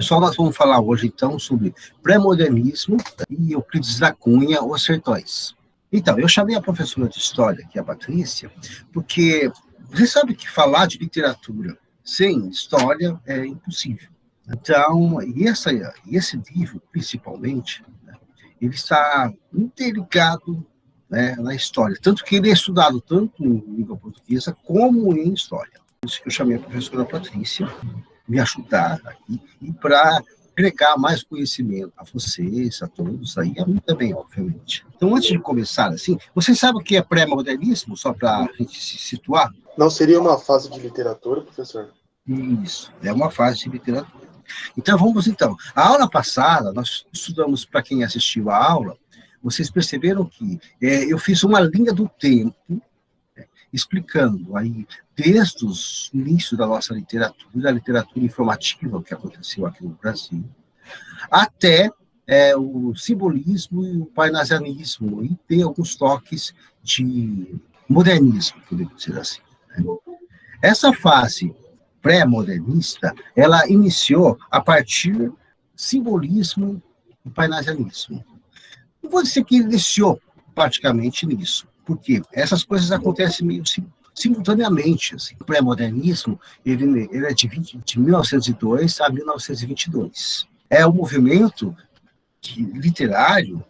Pessoal, nós vamos falar hoje, então, sobre pré-modernismo e Euclides da Cunha, Os Sertões. Então, eu chamei a professora de História, que é a Patrícia, porque você sabe que falar de literatura sem história é impossível. Então, esse livro, principalmente, né, ele está interligado, né, na história, tanto que ele é estudado tanto em língua portuguesa como em história. Por isso que eu chamei a professora Patrícia, me ajudar aqui, e para agregar mais conhecimento a vocês, a todos, aí, a mim também, obviamente. Então, antes de começar, assim, vocês sabem o que é pré-modernismo, só para a gente se situar? Não seria uma fase de literatura, professor? Isso, é uma fase de literatura. Então, vamos então. A aula passada, nós estudamos, para quem assistiu a aula, vocês perceberam que eu fiz uma linha do tempo, explicando aí, desde os inícios da nossa literatura, a literatura informativa, o que aconteceu aqui no Brasil, até o simbolismo e o parnasianismo, e tem alguns toques de modernismo, podemos dizer assim. Né? Essa fase pré-modernista, ela iniciou a partir do simbolismo e parnasianismo. Não vou dizer que iniciou praticamente nisso, porque essas coisas acontecem meio simultaneamente. Assim. O pré-modernismo ele é de 1902 a 1922. É um movimento literário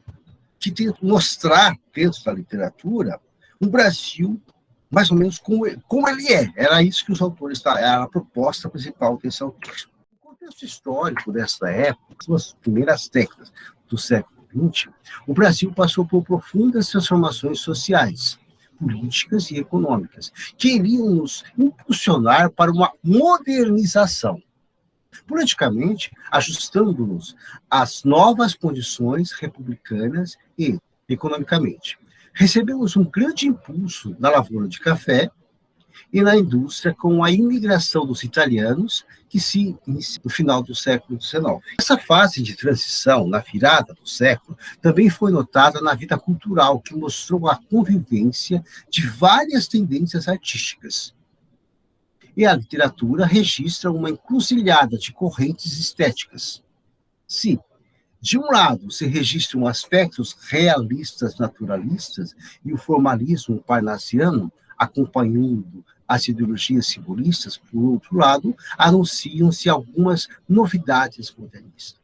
que tenta mostrar, dentro da literatura, um Brasil mais ou menos como ele é. Era isso que os autores, era a proposta principal desse autor. O contexto histórico dessa época, as primeiras décadas do século XX, o Brasil passou por profundas transformações sociais, políticas e econômicas, que iriam nos impulsionar para uma modernização, politicamente ajustando-nos às novas condições republicanas e economicamente. Recebemos um grande impulso na lavoura de café e na indústria com a imigração dos italianos, que se inicia no final do século XIX. Essa fase de transição, na virada do século, também foi notada na vida cultural, que mostrou a convivência de várias tendências artísticas. E a literatura registra uma encruzilhada de correntes estéticas. Se, de um lado, se registram aspectos realistas, naturalistas, e o formalismo parnasiano, acompanhando as ideologias simbolistas, por outro lado, anunciam-se algumas novidades modernistas.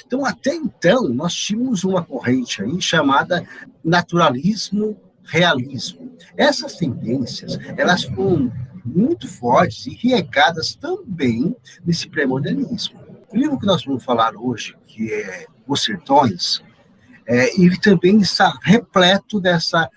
Então, até então, nós tínhamos uma corrente aí chamada naturalismo-realismo. Essas tendências, elas foram muito fortes e regadas também nesse pré-modernismo. O livro que nós vamos falar hoje, que é Os Sertões, ele também está repleto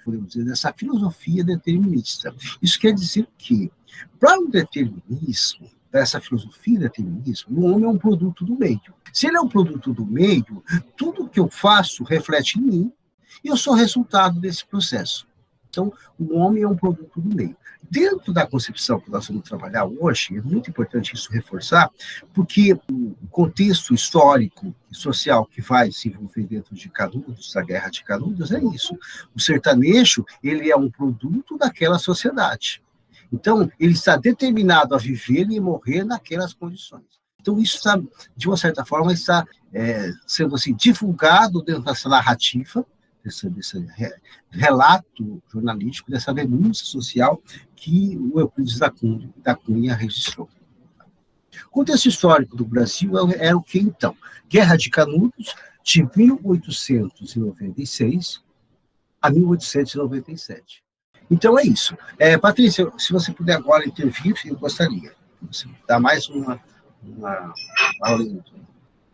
podemos dizer, dessa filosofia determinista. Isso quer dizer que, para o determinismo, dessa filosofia determinismo, o homem é um produto do meio. Se ele é um produto do meio, tudo que eu faço reflete em mim e eu sou resultado desse processo. Então, o homem é um produto do meio. Dentro da concepção que nós vamos trabalhar hoje, é muito importante isso reforçar, porque o contexto histórico e social que vai se envolver dentro de Canudos, da Guerra de Canudos, é isso. O sertanejo, ele é um produto daquela sociedade. Então, ele está determinado a viver e morrer naquelas condições. Então, isso está, de uma certa forma, está sendo assim, divulgado dentro dessa narrativa, desse relato jornalístico, dessa denúncia social que o Euclides da Cunha registrou. O contexto histórico do Brasil era o que, então? Guerra de Canudos, de 1896 a 1897. Então, é isso. Patrícia, se você puder agora intervir, eu gostaria. Você dá mais uma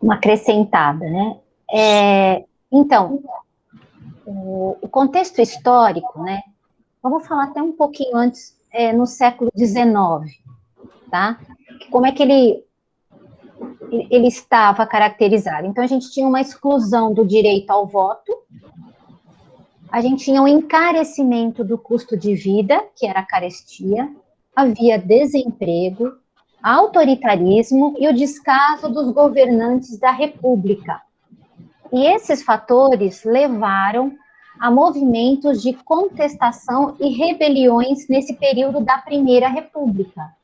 acrescentada, né? Então, o contexto histórico, né? Vamos falar até um pouquinho antes, no século XIX, tá? Como é que ele estava caracterizado? Então, a gente tinha uma exclusão do direito ao voto, a gente tinha um encarecimento do custo de vida, que era a carestia, havia desemprego, autoritarismo e o descaso dos governantes da República. E esses fatores levaram a movimentos de contestação e rebeliões nesse período da Primeira República,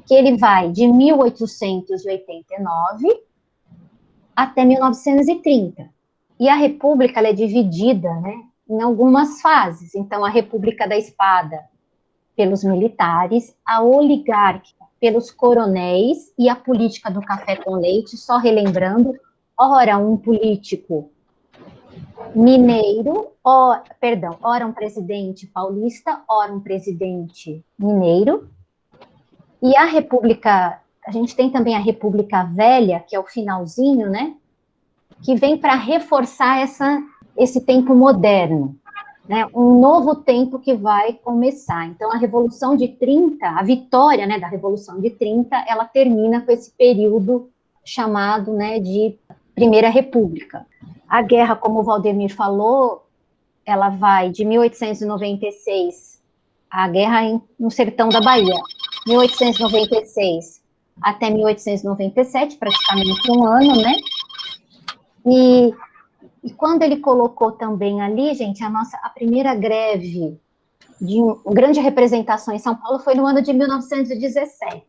que ele vai de 1889 até 1930. E a República ela é dividida, né, em algumas fases. Então, a República da Espada pelos militares, a oligárquica pelos coronéis e a política do café com leite, só relembrando, ora um político mineiro, ora um presidente paulista, ora um presidente mineiro. E a República, a gente tem também a República Velha, que é o finalzinho, né, que vem para reforçar esse tempo moderno, né, um novo tempo que vai começar. Então, a Revolução de 30, a vitória, né, da Revolução de 30, ela termina com esse período chamado, né, de Primeira República. A guerra, como o Valdemir falou, ela vai de 1896, a guerra no sertão da Bahia, 1896 até 1897, praticamente um ano, né? E quando ele colocou também ali, gente, a primeira greve de grande representação em São Paulo foi no ano de 1917,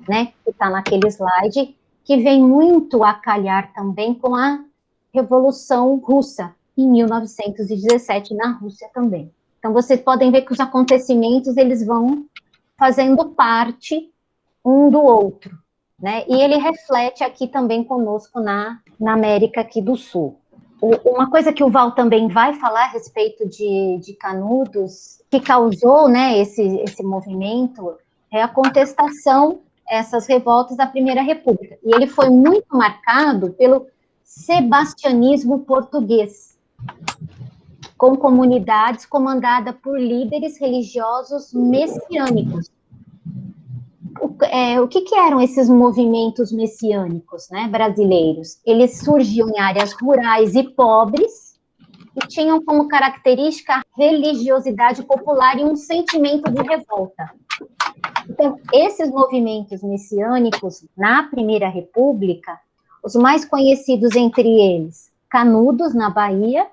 né? Que está naquele slide, que vem muito a calhar também com a Revolução Russa, em 1917, na Rússia também. Então, vocês podem ver que os acontecimentos, eles vão fazendo parte um do outro, né? E ele reflete aqui também conosco na América aqui do Sul. Uma coisa que o Val também vai falar a respeito de Canudos, que causou, né, esse movimento, é a contestação, essas revoltas da Primeira República. E ele foi muito marcado pelo sebastianismo português, com comunidades comandadas por líderes religiosos messiânicos. O que eram esses movimentos messiânicos, né, brasileiros? Eles surgiam em áreas rurais e pobres e tinham como característica a religiosidade popular e um sentimento de revolta. Então, esses movimentos messiânicos na Primeira República, os mais conhecidos entre eles, Canudos, na Bahia,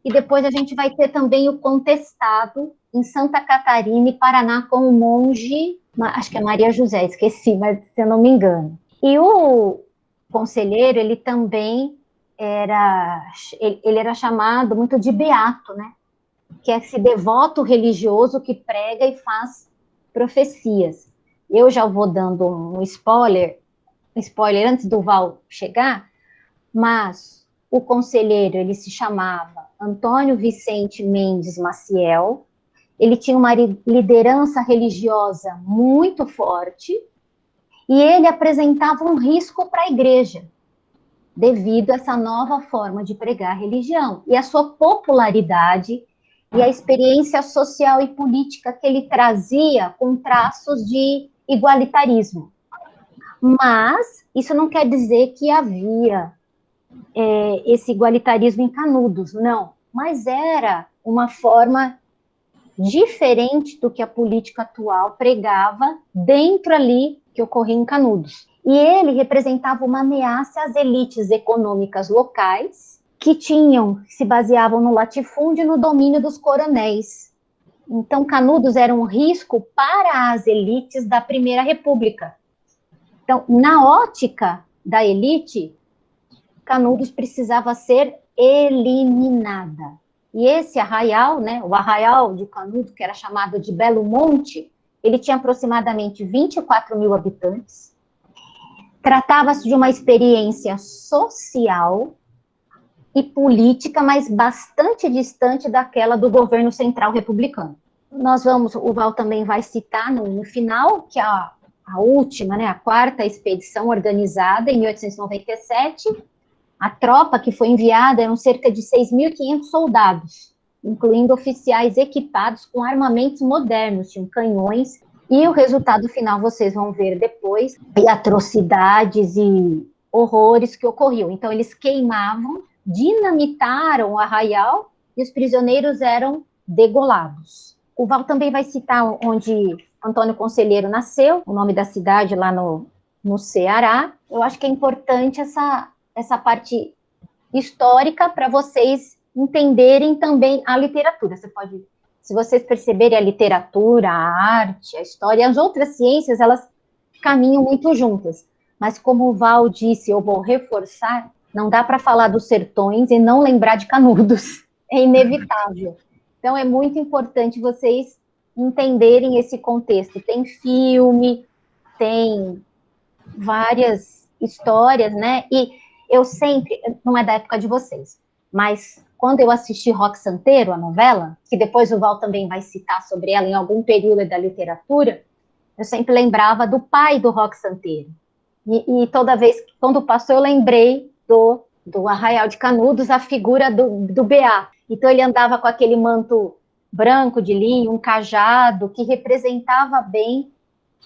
e depois a gente vai ter também o Contestado, em Santa Catarina e Paraná, com o monge, acho que é Maria José, esqueci, mas se eu não me engano. E o conselheiro, ele também ele era chamado muito de beato, né? Que é esse devoto religioso que prega e faz profecias. Eu já vou dando um spoiler antes do Val chegar, mas o conselheiro, ele se chamava Antônio Vicente Mendes Maciel, ele tinha uma liderança religiosa muito forte, e ele apresentava um risco para a igreja, devido a essa nova forma de pregar a religião, e a sua popularidade, e a experiência social e política que ele trazia com traços de igualitarismo. Mas isso não quer dizer que havia esse igualitarismo em Canudos, não. Mas era uma forma diferente do que a política atual pregava dentro ali que ocorria em Canudos. E ele representava uma ameaça às elites econômicas locais que se baseavam no latifúndio e no domínio dos coronéis. Então, Canudos era um risco para as elites da Primeira República. Então, na ótica da elite, Canudos precisava ser eliminada. E esse arraial, né, o arraial de Canudos, que era chamado de Belo Monte, ele tinha aproximadamente 24 mil habitantes. Tratava-se de uma experiência social e política, mas bastante distante daquela do governo central republicano. O Val também vai citar no final, que a última, né, a quarta expedição organizada em 1897, a tropa que foi enviada eram cerca de 6.500 soldados, incluindo oficiais equipados com armamentos modernos, tinham canhões, e o resultado final vocês vão ver depois, e atrocidades e horrores que ocorriam. Então, eles queimavam, dinamitaram o arraial, e os prisioneiros eram degolados. O Val também vai citar onde Antônio Conselheiro nasceu, o nome da cidade lá no Ceará. Eu acho que é importante essa parte histórica para vocês entenderem também a literatura. Se vocês perceberem, a literatura, a arte, a história, as outras ciências, elas caminham muito juntas. Mas como o Val disse, eu vou reforçar, Não dá para falar dos sertões e não lembrar de Canudos. É inevitável. Então, é muito importante vocês entenderem esse contexto. Tem filme, tem várias histórias, né? E eu sempre, não é da época de vocês, mas quando eu assisti Roque Santeiro, a novela, que depois o Val também vai citar sobre ela em algum período da literatura, eu sempre lembrava do pai do Roque Santeiro. E toda vez, quando passou, eu lembrei do Arraial de Canudos, a figura do B.A. Então, ele andava com aquele manto branco de linho, um cajado, que representava bem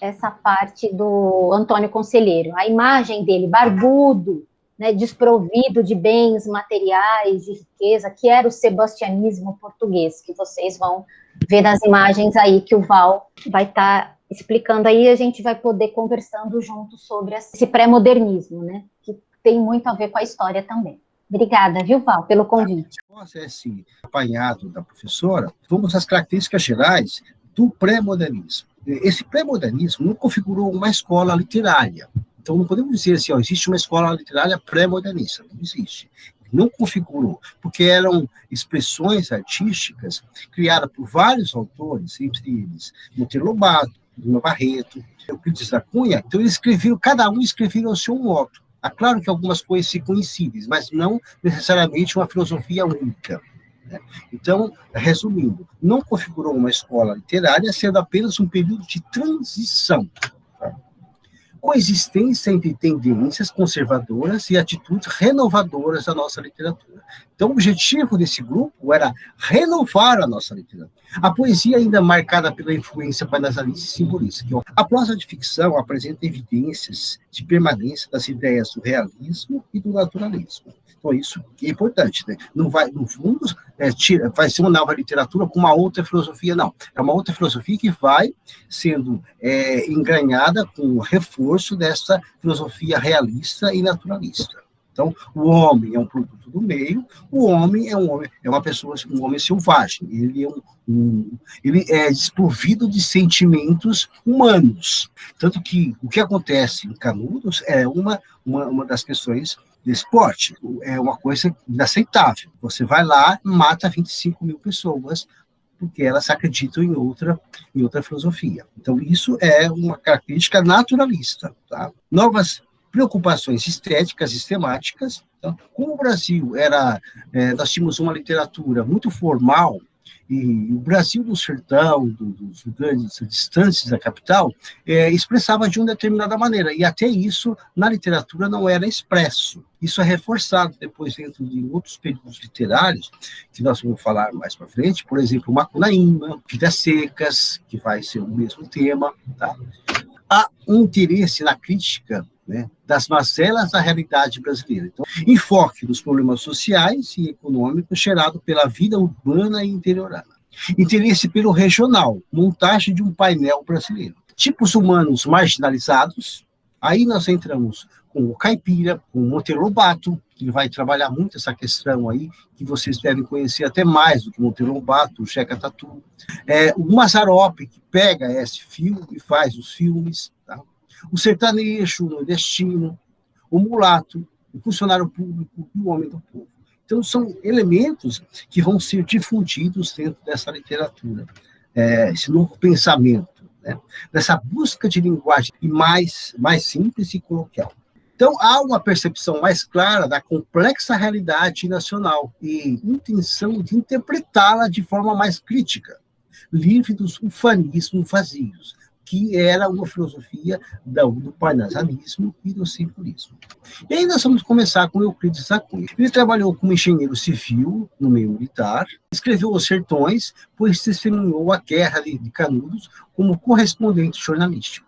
essa parte do Antônio Conselheiro. A imagem dele, barbudo, né, desprovido de bens materiais, de riqueza, que era o sebastianismo português, que vocês vão ver nas imagens aí que o Val vai estar explicando aí, a gente vai poder conversando junto sobre esse pré-modernismo, né, que tem muito a ver com a história também. Obrigada, viu, Val, pelo convite. Após esse apanhado da professora, vamos às características gerais do pré-modernismo. Esse pré-modernismo não configurou uma escola literária. Então, não podemos dizer assim, existe uma escola literária pré-modernista. Não existe. Não configurou, porque eram expressões artísticas criadas por vários autores, entre eles Monteiro Lobato, Lima Barreto, Euclides da Cunha. Então, eles escreveram, cada um escreveu ao seu modo. É claro que algumas coisas se coincidem, mas não necessariamente uma filosofia única. Então, resumindo, não configurou uma escola literária, sendo apenas um período de transição. Coexistência entre tendências conservadoras e atitudes renovadoras da nossa literatura. Então, o objetivo desse grupo era renovar a nossa literatura. A poesia ainda marcada pela influência panazalista e simbolista. A prosa de ficção apresenta evidências de permanência das ideias do realismo e do naturalismo. Então, isso é importante, né? Não vai, no fundo, vai ser uma nova literatura com uma outra filosofia, não. É uma outra filosofia que vai sendo engranhada com o reforço dessa filosofia realista e naturalista. Então, o homem é um produto do meio, o homem é uma pessoa, um homem selvagem, ele é desprovido de sentimentos humanos. Tanto que o que acontece em Canudos é uma das questões do esporte, é uma coisa inaceitável. Você vai lá e mata 25 mil pessoas, porque elas acreditam em outra filosofia. Então, isso é uma característica naturalista. Tá? Novas preocupações estéticas e temáticas. Então, como o Brasil nós tínhamos uma literatura muito formal, e o Brasil do sertão, dos grandes distâncias da capital, expressava de uma determinada maneira, e até isso, na literatura, não era expresso. Isso é reforçado depois dentro de outros períodos literários, que nós vamos falar mais para frente, por exemplo, Macunaíma, Vidas Secas, que vai ser o mesmo tema. Tá? Há um interesse na crítica, né, das mazelas da realidade brasileira. Então, enfoque nos problemas sociais e econômicos gerados pela vida urbana e interiorana. Interesse pelo regional, montagem de um painel brasileiro. Tipos humanos marginalizados, aí nós entramos com o Caipira, com o Monteiro Lobato, que vai trabalhar muito essa questão aí, que vocês devem conhecer até mais do que Monteiro Lobato, o Checa Tatu. O Mazzaropi, que pega esse filme e faz os filmes, tá? O sertanejo, o nordestino, o mulato, o funcionário público e o homem do povo. Então, são elementos que vão ser difundidos dentro dessa literatura, esse novo pensamento, né? Dessa busca de linguagem mais simples e coloquial. Então, há uma percepção mais clara da complexa realidade nacional e intenção de interpretá-la de forma mais crítica, livre dos ufanismos vazios, que era uma filosofia do panazalismo e do simbolismo. E aí nós vamos começar com Euclides da Cunha. Ele trabalhou como engenheiro civil no meio militar, escreveu Os Sertões, pois testemunhou a Guerra de Canudos como correspondente jornalístico.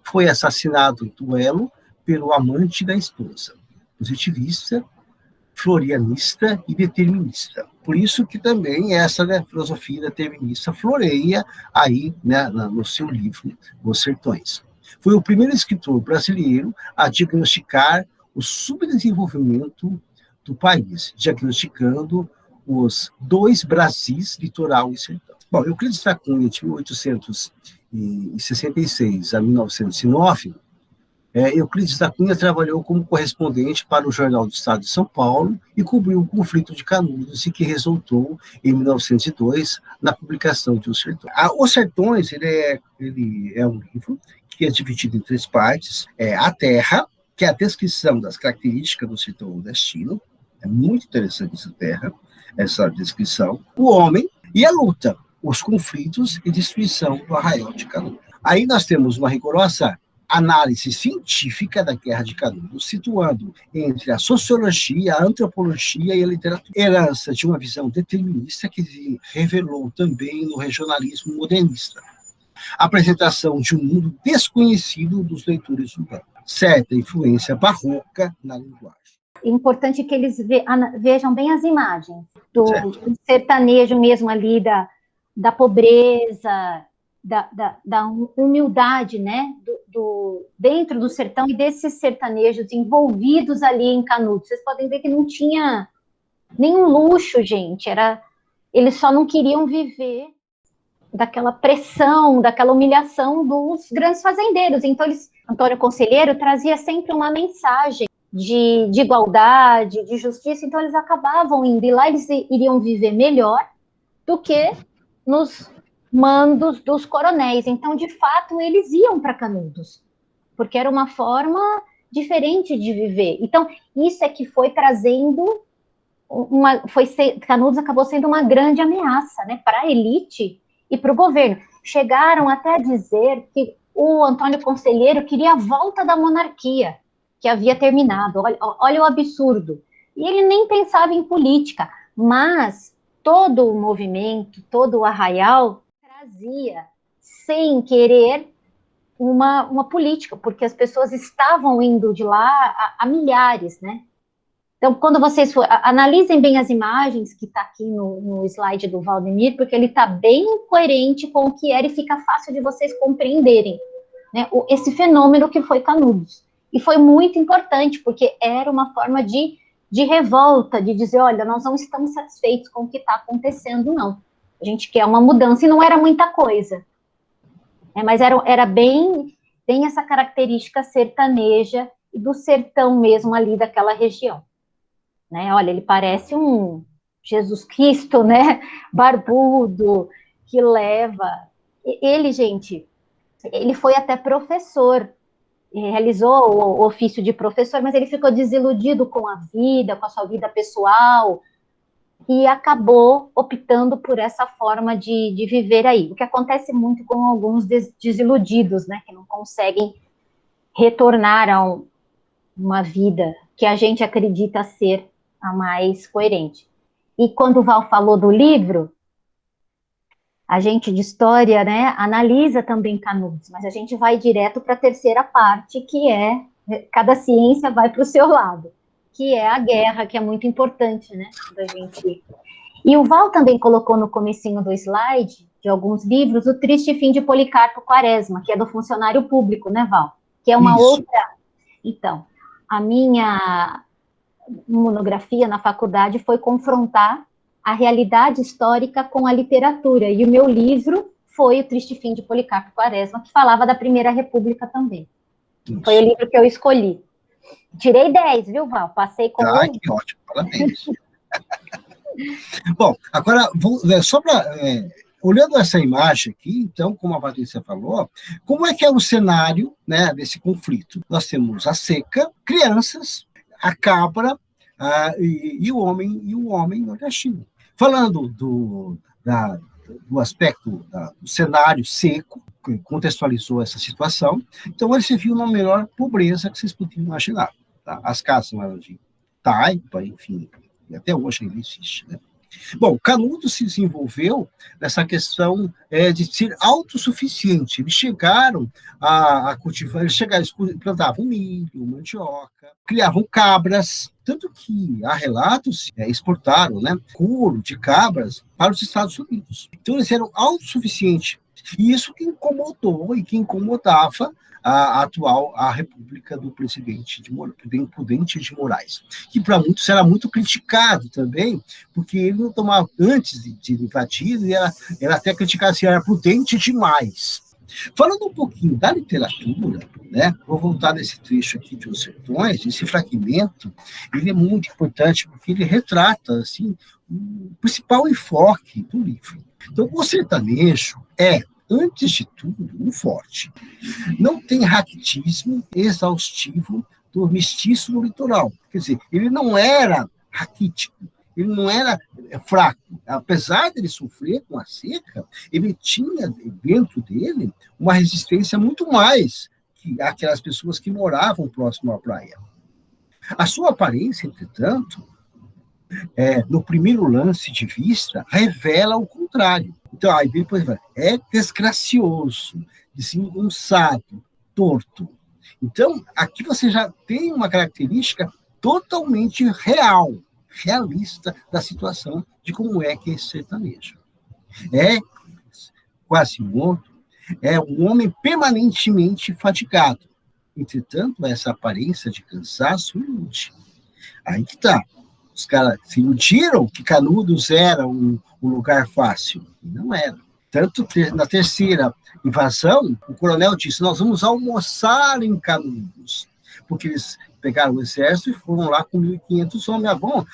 Foi assassinado em duelo pelo amante da esposa, positivista, florianista e determinista. Por isso que também essa, né, filosofia determinista floreia aí, né, no seu livro, Os Sertões. Foi o primeiro escritor brasileiro a diagnosticar o subdesenvolvimento do país, diagnosticando os dois Brasis, litoral e sertão. Bom, Euclides da Cunha, de 1866 a 1909, Euclides da Cunha trabalhou como correspondente para o Jornal do Estado de São Paulo e cobriu o conflito de Canudos, e que resultou, em 1902, na publicação de Os Sertões. Os Sertões, ele é um livro que é dividido em 3 partes. A Terra, que é a descrição das características do sertão nordestino. É muito interessante essa descrição. O Homem e a Luta, os conflitos e destruição do Arraial de Canudos. Aí nós temos uma rigorosa análise científica da Guerra de Canudos, situando entre a sociologia, a antropologia e a literatura. Herança de uma visão determinista que se revelou também no regionalismo modernista. Apresentação de um mundo desconhecido dos leitores urbanos. Certa influência barroca na linguagem. É importante que eles vejam bem as imagens do sertanejo mesmo ali, da pobreza, da humildade, né, dentro do sertão, e desses sertanejos envolvidos ali em Canudos. Vocês podem ver que não tinha nenhum luxo, gente, eles só não queriam viver daquela pressão, daquela humilhação dos grandes fazendeiros. Então, Antônio Conselheiro trazia sempre uma mensagem de igualdade, de justiça, então eles acabavam indo, e lá eles iriam viver melhor do que nos mandos dos coronéis. Então, de fato, eles iam para Canudos, porque era uma forma diferente de viver. Então, isso é que foi trazendo Canudos acabou sendo uma grande ameaça, né, para a elite e para o governo. Chegaram até a dizer que o Antônio Conselheiro queria a volta da monarquia, que havia terminado. Olha o absurdo. E ele nem pensava em política, mas todo o movimento, todo o arraial trazia, sem querer, uma política, porque as pessoas estavam indo de lá a milhares, né? Então, quando vocês analisem bem as imagens que está aqui no slide do Valdemir, porque ele está bem coerente com o que era e fica fácil de vocês compreenderem, né, esse fenômeno que foi Canudos. E foi muito importante, porque era uma forma de revolta, de dizer, olha, nós não estamos satisfeitos com o que está acontecendo, não. A gente quer uma mudança, e não era muita coisa. Mas era bem essa característica sertaneja e do sertão mesmo ali daquela região. Né? Olha, ele parece um Jesus Cristo, né? Barbudo, que leva... Ele, gente, ele foi até professor, realizou o ofício de professor, mas ele ficou desiludido com a vida, com a sua vida pessoal, e acabou optando por essa forma de viver aí. O que acontece muito com alguns desiludidos, né? Que não conseguem retornar a uma vida que a gente acredita ser a mais coerente. E quando o Val falou do livro, a gente de história, né, analisa também Canudos, mas a gente vai direto para a terceira parte, que é, cada ciência vai para o seu lado, que é a guerra, que é muito importante, né, da gente... E o Val também colocou no comecinho do slide, de alguns livros, O Triste Fim de Policarpo Quaresma, que é do funcionário público, né, Val? Que é uma outra... Então, a minha monografia na faculdade foi confrontar a realidade histórica com a literatura, e o meu livro foi O Triste Fim de Policarpo Quaresma, que falava da Primeira República também. Isso. Foi o livro que eu escolhi. Tirei 10, viu, Val? Passei com... Ah, que ótimo, parabéns. Bom, agora, só para... olhando essa imagem aqui, então, como a Patrícia falou, como é que é o cenário, né, desse conflito? Nós temos a seca, crianças, a cabra e o homem nordestino. Falando do aspecto do cenário seco, que contextualizou essa situação, então ele se viu na melhor pobreza que vocês podiam imaginar. Tá? As casas eram de taipa, enfim, e até hoje ainda existe, né? Bom, Canudos se desenvolveu nessa questão de ser autossuficiente. Eles chegaram a cultivar, eles plantavam milho, mandioca, criavam cabras, tanto que há relatos exportaram, né, couro de cabras para os Estados Unidos. Então eles eram autossuficientes. E isso que incomodou e que incomodava a República do presidente Prudente de Moraes, que para muitos era muito criticado também, porque ele não tomava, antes de invadir, ele era até criticado, assim, era prudente demais. Falando um pouquinho da literatura, né, vou voltar nesse trecho aqui de Os Sertões. Esse fragmento, ele é muito importante porque ele retrata, assim, o principal enfoque do livro. Então, o sertanejo é, antes de tudo, um forte. Não tem raquitismo exaustivo do mestiço do litoral. Quer dizer, ele não era raquítico, ele não era fraco. Apesar dele sofrer com a seca, ele tinha dentro dele uma resistência muito mais que aquelas pessoas que moravam próximo à praia. A sua aparência, entretanto, no primeiro lance de vista, revela o contrário. Então, aí depois vai, é desgracioso, desengonçado, torto. Então, aqui você já tem uma característica totalmente real, realista da situação de como é que é esse sertanejo. É quase morto, é um homem permanentemente fatigado. Entretanto, essa aparência de cansaço ilude. Aí que está. Os caras se iludiram que Canudos era um lugar fácil. Não era. Tanto na terceira invasão, o coronel disse, nós vamos almoçar em Canudos. Porque eles pegaram o exército e foram lá com 1.500 homens. Ah, bom,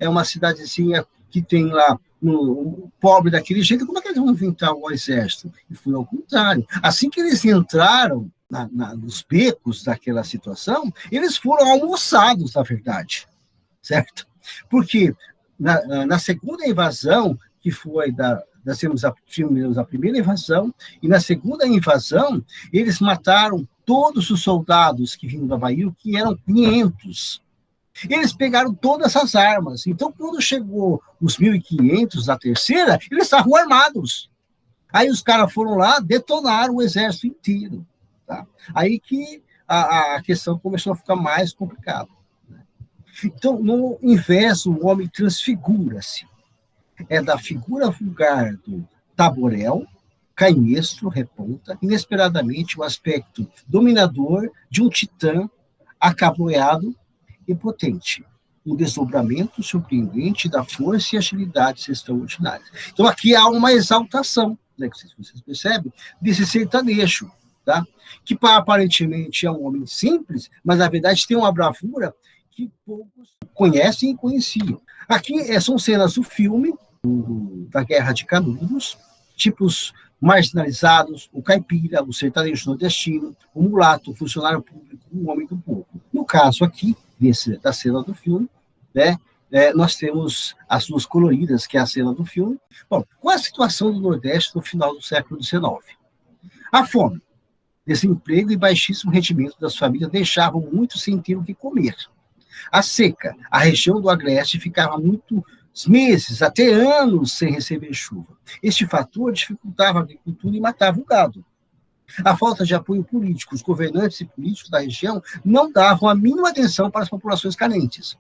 é uma cidadezinha que tem lá no pobre daquele jeito, como é que eles vão inventar o exército? E foi ao contrário. Assim que eles entraram nos becos daquela situação, eles foram almoçados, na verdade. Certo? Porque na segunda invasão, que foi nós temos a primeira invasão, e na segunda invasão, eles mataram todos os soldados que vinham da Bahia, que eram 500. Eles pegaram todas as armas. Então, quando chegou os 1.500 da terceira, eles estavam armados. Aí os caras foram lá, detonaram o exército inteiro. Tá? Aí que a questão começou a ficar mais complicada. Então, no inverso, o homem transfigura-se. É da figura vulgar do Taborel, canhestro, reponta, inesperadamente o aspecto dominador de um titã acabroado e potente. Um desdobramento surpreendente da força e agilidades extraordinárias. Então, aqui há uma exaltação, né, que vocês percebem, desse sertanejo, tá? Que aparentemente é um homem simples, mas na verdade tem uma bravura que poucos conhecem e conheciam. Aqui são cenas do filme, da Guerra de Canudos, tipos marginalizados, o caipira, o sertanejo nordestino, o mulato, o funcionário público, o homem do povo. No caso aqui, da cena do filme, né, nós temos as duas coloridas, que é a cena do filme. Bom, qual é a situação do Nordeste no final do século XIX? A fome, desemprego e baixíssimo rendimento das famílias deixavam muito sem ter o que comer. A seca, a região do Agreste ficava muitos meses, até anos, sem receber chuva. Este fator dificultava a agricultura e matava o gado. A falta de apoio político, os governantes e políticos da região não davam a mínima atenção para as populações carentes.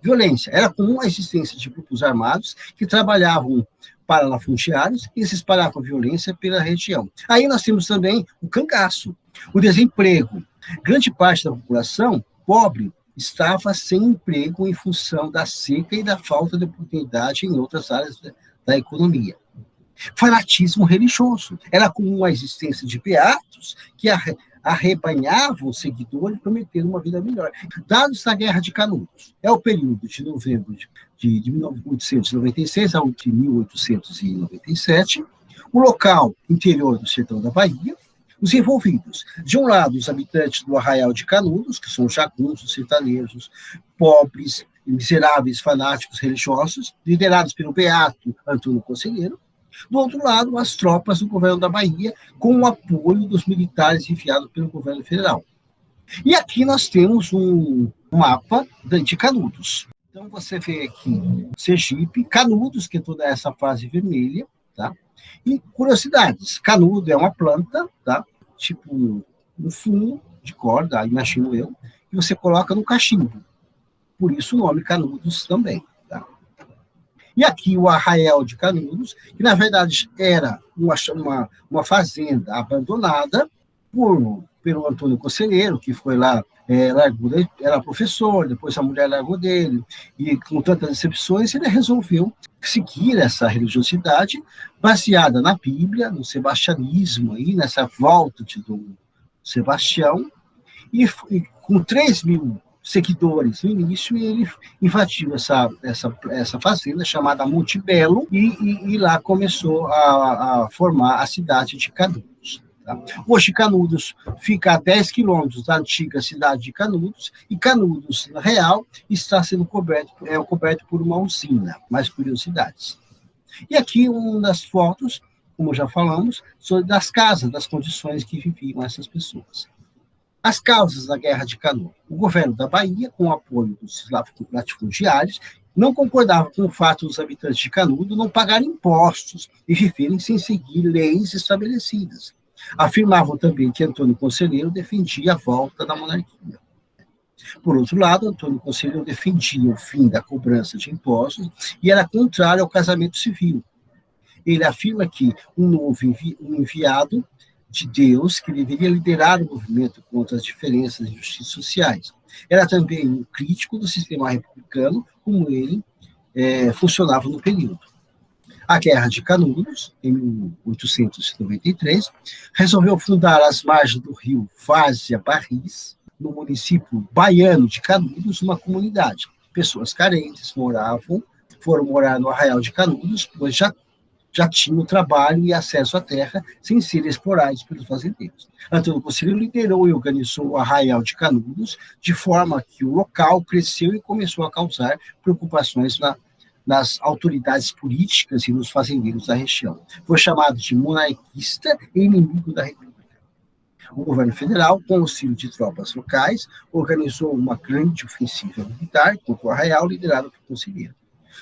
Violência. Era comum a existência de grupos armados que trabalhavam para latifundiários e se espalhavam violência pela região. Aí nós temos também o cangaço, o desemprego. Grande parte da população pobre estava sem emprego em função da seca e da falta de oportunidade em outras áreas da economia. Fanatismo religioso. Era comum a existência de beatos que arrebanhavam seguidores prometendo uma vida melhor. Dados da Guerra de Canudos, é o período de novembro de 1896 a 1897, o local interior do sertão da Bahia, os envolvidos. De um lado, os habitantes do Arraial de Canudos, que são jagunços, sertanejos, pobres, miseráveis, fanáticos religiosos, liderados pelo beato Antônio Conselheiro. Do outro lado, as tropas do governo da Bahia, com o apoio dos militares enviados pelo governo federal. E aqui nós temos um mapa de Canudos. Então, você vê aqui Sergipe, Canudos, que é toda essa fase vermelha, tá? E curiosidades, canudo é uma planta, tá? Tipo um fumo de corda, imagino eu, que você coloca no cachimbo. Por isso o nome Canudos também. Tá? E aqui o Arraial de Canudos, que na verdade era uma fazenda abandonada pelo Antônio Conselheiro, que foi lá, era professor, depois a mulher largou dele, e com tantas decepções, ele resolveu seguir essa religiosidade baseada na Bíblia, no sebastianismo, aí, nessa volta de Dom Sebastião, e com 3.000 seguidores no início, ele invadiu essa fazenda chamada Monte Belo, e lá começou a formar a cidade de Canudos. Tá? Hoje, Canudos fica a 10 quilômetros da antiga cidade de Canudos, e Canudos, na real, está sendo coberto por uma usina. Mais curiosidades. E aqui, uma das fotos, como já falamos, das casas, das condições que viviam essas pessoas. As causas da Guerra de Canudos. O governo da Bahia, com o apoio dos latifundiários, não concordava com o fato dos habitantes de Canudos não pagarem impostos e viverem sem seguir leis estabelecidas. Afirmavam também que Antônio Conselheiro defendia a volta da monarquia. Por outro lado, Antônio Conselheiro defendia o fim da cobrança de impostos e era contrário ao casamento civil. Ele afirma que um enviado de Deus, que deveria liderar o movimento contra as diferenças e injustiças sociais. Era também um crítico do sistema republicano, como ele funcionava no período. A Guerra de Canudos, em 1893, resolveu fundar às margens do rio Várzea Barris, no município baiano de Canudos, uma comunidade. Pessoas carentes foram morar no Arraial de Canudos, pois já tinham trabalho e acesso à terra sem serem explorados pelos fazendeiros. Antônio Conselheiro liderou e organizou o Arraial de Canudos, de forma que o local cresceu e começou a causar preocupações nas autoridades políticas e nos fazendeiros da região. Foi chamado de monarquista e inimigo da República. O governo federal, com auxílio de tropas locais, organizou uma grande ofensiva militar contra o Arraial, liderado por Conselheiro.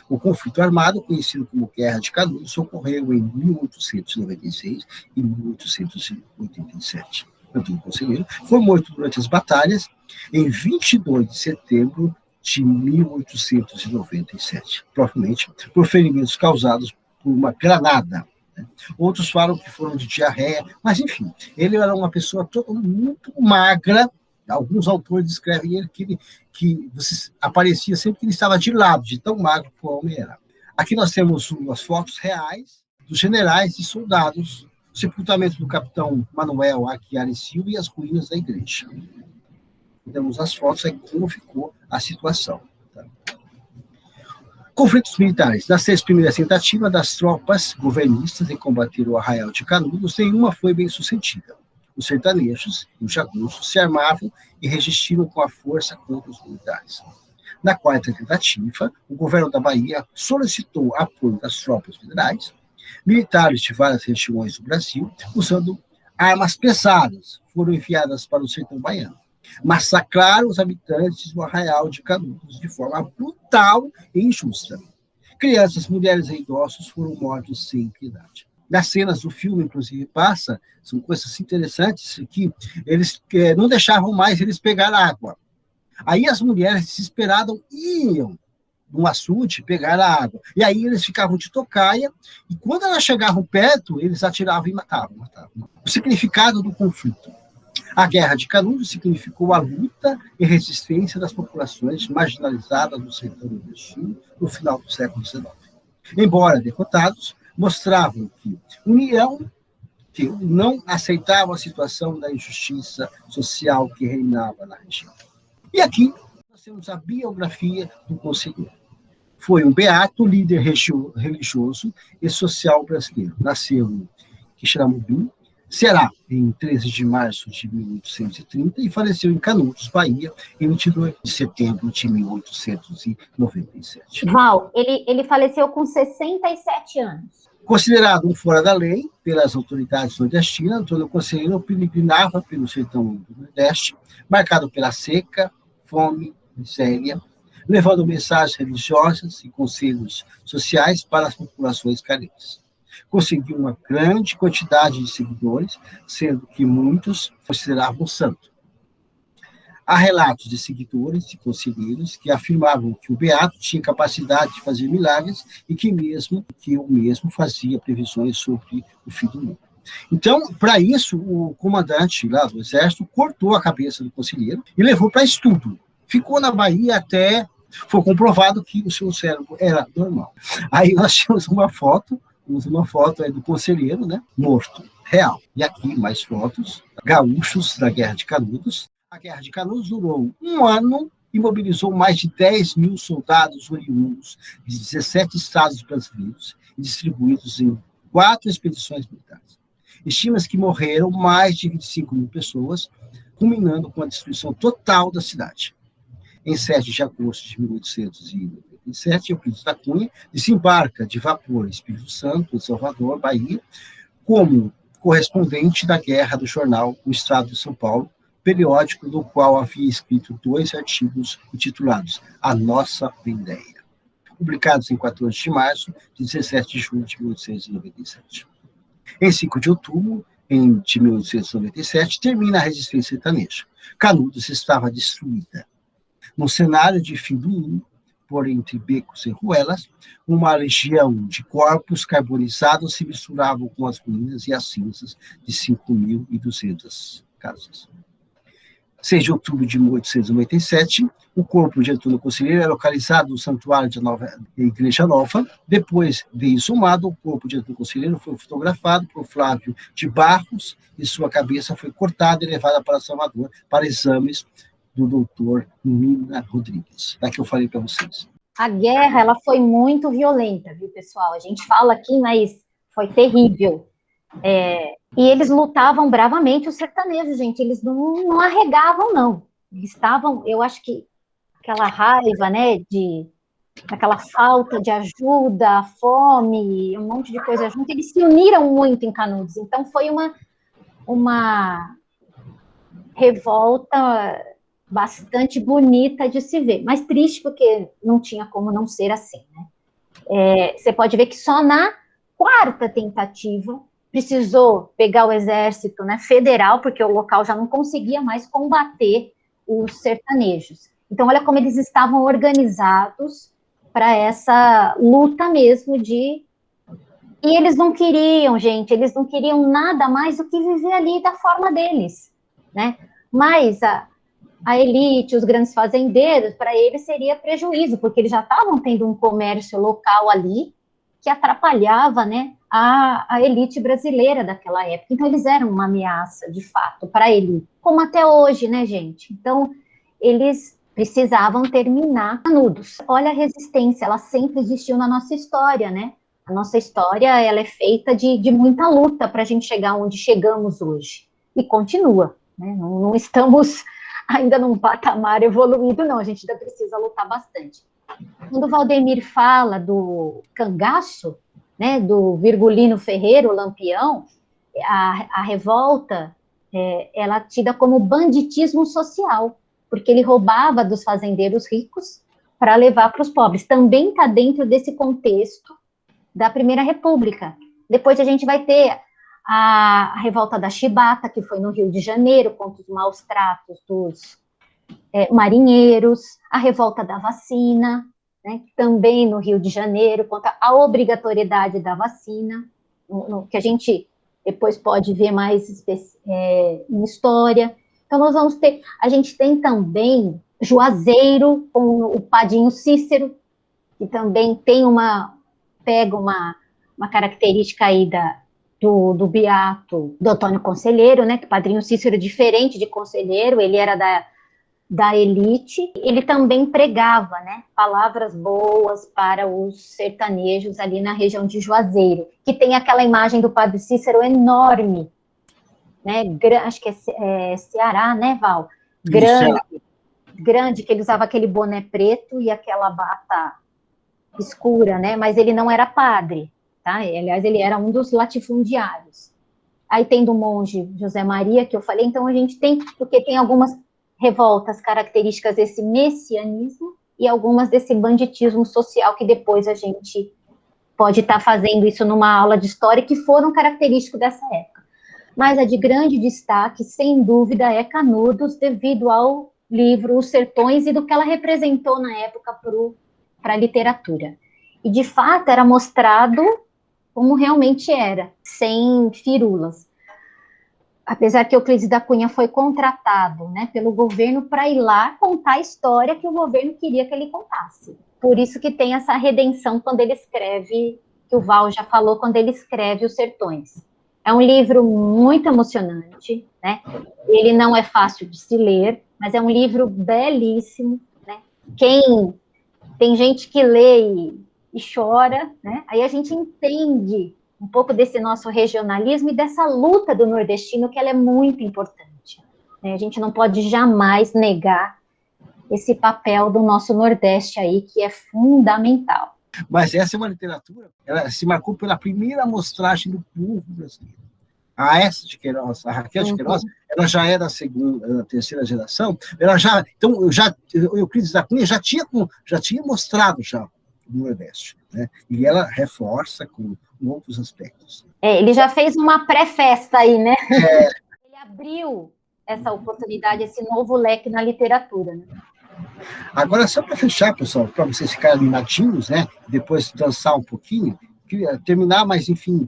O conflito armado, conhecido como Guerra de Canudos, ocorreu em 1896 e 1887. Antônio Conselheiro foi morto durante as batalhas em 22 de setembro de 1897, provavelmente por ferimentos causados por uma granada. Outros falam que foram de diarreia, mas enfim, ele era uma pessoa muito magra. Alguns autores descrevem ele que aparecia sempre que ele estava de lado, de tão magro que o homem era. Aqui nós temos umas fotos reais dos generais e soldados, o sepultamento do capitão Manuel Aguiar e Silva e as ruínas da igreja. Temos as fotos aí como ficou a situação. Tá? Conflitos militares. Das 6 primeiras tentativas das tropas governistas em combater o Arraial de Canudos, nenhuma foi bem sucedida. Os sertanejos e os jagunços se armavam e resistiram com a força contra os militares. Na 4ª tentativa, o governo da Bahia solicitou apoio das tropas federais, militares de várias regiões do Brasil, usando armas pesadas, foram enviadas para o sertão baiano. Massacraram os habitantes do Arraial de Canudos de forma brutal e injusta. Crianças, mulheres e idosos foram mortos sem piedade. Nas cenas do filme, inclusive, são coisas interessantes, que eles não deixavam mais eles pegar água. Aí as mulheres desesperadas iam no açude pegar a água. E aí eles ficavam de tocaia, e quando elas chegavam perto, eles atiravam e matavam. O significado do conflito. A Guerra de Canudos significou a luta e resistência das populações marginalizadas do sertão nordestino no final do século XIX. Embora derrotados, mostravam que não aceitavam a situação da injustiça social que reinava na região. E aqui nós temos a biografia do Conselheiro. Foi um beato, líder religioso e social brasileiro. Nasceu em Quixeramobim, Ceará, em 13 de março de 1830 e faleceu em Canudos, Bahia, em 22 de setembro de 1897. Val, ele faleceu com 67 anos. Considerado um fora da lei pelas autoridades nordestinas, Antônio Conselheiro peregrinava pelo sertão do Nordeste, marcado pela seca, fome, miséria, levando mensagens religiosas e conselhos sociais para as populações carentes. Conseguiu uma grande quantidade de seguidores, sendo que muitos consideravam santo. Há relatos de seguidores e conselheiros que afirmavam que o beato tinha capacidade de fazer milagres e que o mesmo fazia previsões sobre o fim do mundo. Então, para isso, o comandante lá do exército cortou a cabeça do conselheiro e levou para estudo. Ficou na Bahia até foi comprovado que o seu cérebro era normal. Aí nós tínhamos uma foto aí do conselheiro, né, morto, real. E aqui mais fotos, gaúchos da Guerra de Canudos. A Guerra de Canudos durou 1 ano e mobilizou mais de 10 mil soldados oriundos de 17 estados brasileiros, distribuídos em 4 expedições militares. Estima-se que morreram mais de 25 mil pessoas, culminando com a destruição total da cidade. Em 7 de agosto de 1897, Euclides da Cunha desembarca de vapor em Espírito Santo, em Salvador, Bahia, como correspondente da guerra do jornal O Estado de São Paulo, periódico do qual havia escrito 2 artigos intitulados A Nossa Vendéia, publicados em 14 de março e 17 de julho de 1897. Em 5 de outubro de 1897, termina a resistência sertaneja. Canudos estava destruída. No cenário de fim do mundo, por entre becos e ruelas, uma legião de corpos carbonizados se misturavam com as ruínas e as cinzas de 5.200 casas. 6 de outubro de 1897, o corpo de Antônio Conselheiro é localizado no santuário de Igreja Nova. Depois de exumado, o corpo de Antônio Conselheiro foi fotografado por Flávio de Barros e sua cabeça foi cortada e levada para Salvador para exames do doutor Mina Rodrigues. É que eu falei para vocês. A guerra, ela foi muito violenta, viu, pessoal? A gente fala aqui, mas foi terrível. E eles lutavam bravamente, os sertanejos, gente, eles não arregavam, não. Eles estavam, eu acho que aquela raiva, né, aquela falta de ajuda, fome, um monte de coisa junto, eles se uniram muito em Canudos. Então, foi uma revolta bastante bonita de se ver, mas triste porque não tinha como não ser assim, né? Você pode ver que só na 4ª tentativa precisou pegar o exército, né, federal, porque o local já não conseguia mais combater os sertanejos. Então, olha como eles estavam organizados para essa luta mesmo E eles não queriam, gente, eles não queriam nada mais do que viver ali da forma deles, né? Mas a elite, os grandes fazendeiros, para eles seria prejuízo, porque eles já estavam tendo um comércio local ali que atrapalhava, né, a elite brasileira daquela época. Então, eles eram uma ameaça, de fato, para a elite, como até hoje, né, gente? Então, eles precisavam terminar Canudos. Olha a resistência, ela sempre existiu na nossa história, né? A nossa história, ela é feita de muita luta para a gente chegar onde chegamos hoje. E continua, né? Não estamos ainda num patamar evoluído, não. A gente ainda precisa lutar bastante. Quando o Valdemir fala do cangaço, né, do Virgulino Ferreira, o Lampião, a revolta, ela é tida como banditismo social, porque ele roubava dos fazendeiros ricos para levar para os pobres. Também está dentro desse contexto da Primeira República. Depois a gente vai ter a revolta da Chibata, que foi no Rio de Janeiro, contra os maus tratos dos marinheiros, a revolta da vacina, né, também no Rio de Janeiro, contra a obrigatoriedade da vacina, que a gente depois pode ver mais em história. Então, nós vamos ter, a gente tem também Juazeiro, com o Padrinho Cícero, que também tem pega uma característica aí do beato do Antônio Conselheiro, né, que o Padrinho Cícero é diferente de conselheiro, ele era da elite, ele também pregava, né, palavras boas para os sertanejos ali na região de Juazeiro, que tem aquela imagem do Padre Cícero enorme, né, acho que é Ceará, né, Val? Grande, que ele usava aquele boné preto e aquela bata escura, né, mas ele não era padre, tá? Aliás, ele era um dos latifundiários. Aí tem do monge José Maria, que eu falei, então a gente tem, porque tem algumas revoltas características desse messianismo e algumas desse banditismo social que depois a gente pode estar fazendo isso numa aula de história que foram característicos dessa época. Mas a de grande destaque, sem dúvida, é Canudos, devido ao livro Os Sertões e do que ela representou na época para a literatura. E, de fato, era mostrado como realmente era, sem firulas. Apesar que Euclides da Cunha foi contratado, né, pelo governo para ir lá contar a história que o governo queria que ele contasse. Por isso que tem essa redenção quando ele escreve, que o Val já falou, quando ele escreve Os Sertões. É um livro muito emocionante, né? Ele não é fácil de se ler, mas é um livro belíssimo, né? Tem gente que lê e chora, né? Aí a gente entende um pouco desse nosso regionalismo e dessa luta do nordestino, que ela é muito importante, né? A gente não pode jamais negar esse papel do nosso Nordeste aí, que é fundamental. Mas essa é uma literatura, ela se marcou pela primeira amostragem do povo brasileiro. A Essa de Queiroz, a Raquel de Queiroz, ela já é da terceira geração, então, o Euclides da Cunha já tinha mostrado já no Nordeste, né? E ela reforça com outros aspectos. Ele já fez uma pré-festa aí, né? Ele abriu essa oportunidade, esse novo leque na literatura, né? Agora, só para fechar, pessoal, para vocês ficarem animadinhos, né? Depois dançar um pouquinho, queria terminar, mas, enfim,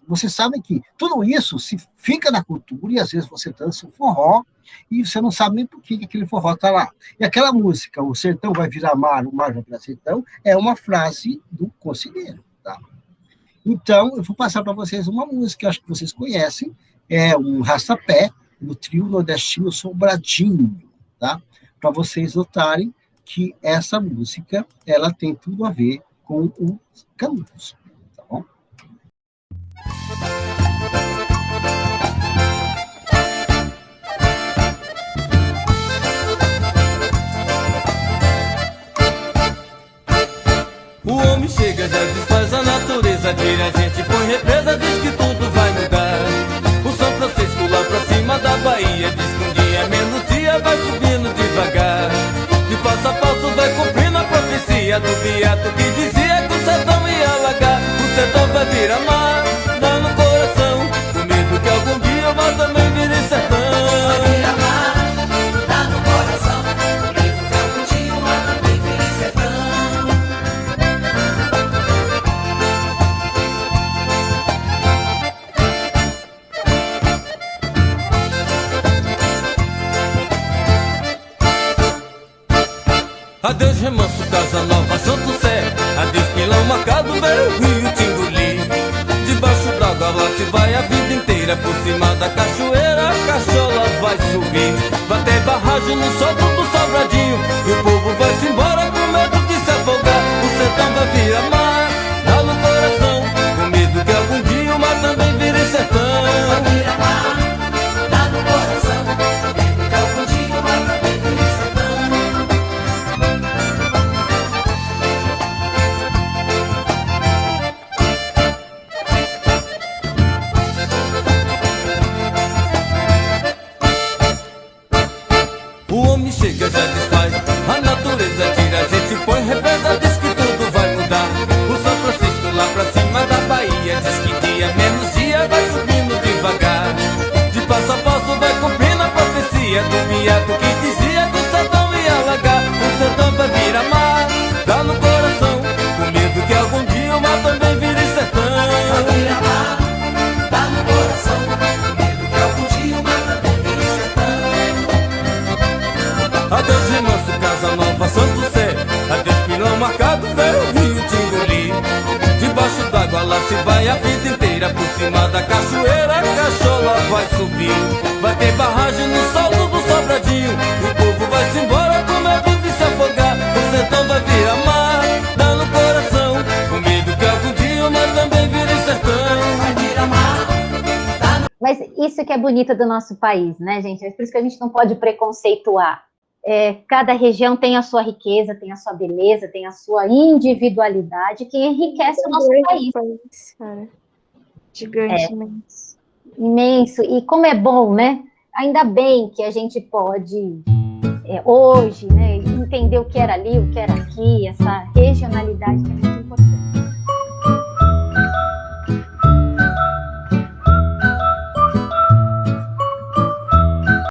vocês sabem que tudo isso se fica na cultura e, às vezes, você dança um forró e você não sabe nem por que aquele forró está lá. E aquela música, o sertão vai virar mar, o mar vai virar sertão, é uma frase do Conselheiro, tá? Então, eu vou passar para vocês uma música, acho que vocês conhecem, é um rastapé do trio nordestino Sobradinho, tá? Para vocês notarem que essa música, ela tem tudo a ver com o Canudos, tá bom? O homem chega, já desfaz a natureza, tira a gente, põe represa, diz que tudo vai mudar. O São Francisco lá pra cima da Bahia diz que um dia menos dia vai subindo devagar. De passo a passo vai cumprindo a profecia do beato que dizia que o sertão ia alagar. O sertão vai virar mar, dá no coração, com medo que algum dia o mar também vire sertão. Vai virar mar, dá no coração, com medo que algum dia o mar também vire sertão. Adeus Remanso, Casa Nova, Santo Sé. Adeus Pilão, Marcado, Velho Rio, Tinguli. Debaixo d'água lá se vai a vida inteira. Por cima da cachoeira a cachola vai subir. Vai ter barragem no solto do Sobradinho. E o povo vai se embora com medo de se afogar. O sertão vai virar mar, dá no coração, com medo que algum dia o mar também vire sertão. Vai virar mar, dá no coração, com medo que algum dia o mar também vire sertão. O homem chega, já desfaz a natureza, tira a gente, põe represa, diz que tudo vai mudar. O São Francisco lá pra cima da Bahia diz que dia menos dia vai subindo devagar. De passo a passo vai cumprindo a profecia do beato que dizia que o sertão ia alagar. O sertão vai virar mar, dá no coração, com medo que algum dia o mar também vire sertão. Vai virar mar, dá no coração, com medo que algum dia o mar também vire sertão. Adeus Remanso, Casa Nova, Santo Sé. Adeus Pilão, Marcado, Velho Rio, Tinguli. Debaixo d'água lá se vai a vida inteira. Por cima da cachoeira a cachola vai subir. Vai ter barragem no solto do Sobradinho. E o povo vai se embora com medo de se afogar. O sertão vai virar mar, dá no coração, com medo que algum dia o mar também vire sertão. Vai virar mar, dá no... Mas isso que é bonito do nosso país, né, gente? É por isso que a gente não pode preconceituar. Cada região tem a sua riqueza, tem a sua beleza, tem a sua individualidade que enriquece o nosso país. Cara. Gigante, imenso. Imenso. E como é bom, né? Ainda bem que a gente pode, hoje, né, entender o que era ali, o que era aqui, essa regionalidade que a gente